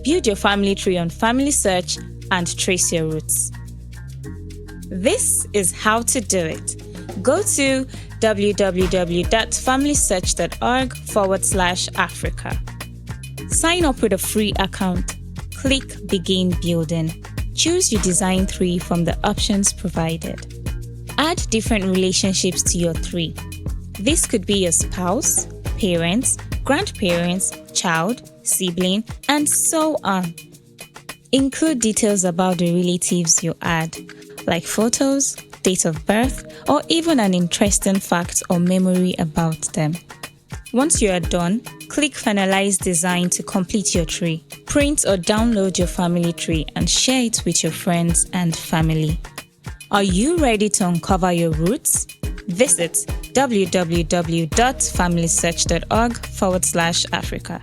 Build your family tree on FamilySearch and trace your roots. This is how to do it. Go to www.familysearch.org/Africa. Sign up with a free account. Click Begin Building. Choose your design tree from the options provided. Add different relationships to your tree. This could be your spouse, parents, grandparents, child, sibling, and so on. Include details about the relatives you add, like photos, date of birth, or even an interesting fact or memory about them. Once you are done, click Finalize Design to complete your tree. Print or download your family tree and share it with your friends and family. Are you ready to uncover your roots? Visit www.familysearch.org/Africa.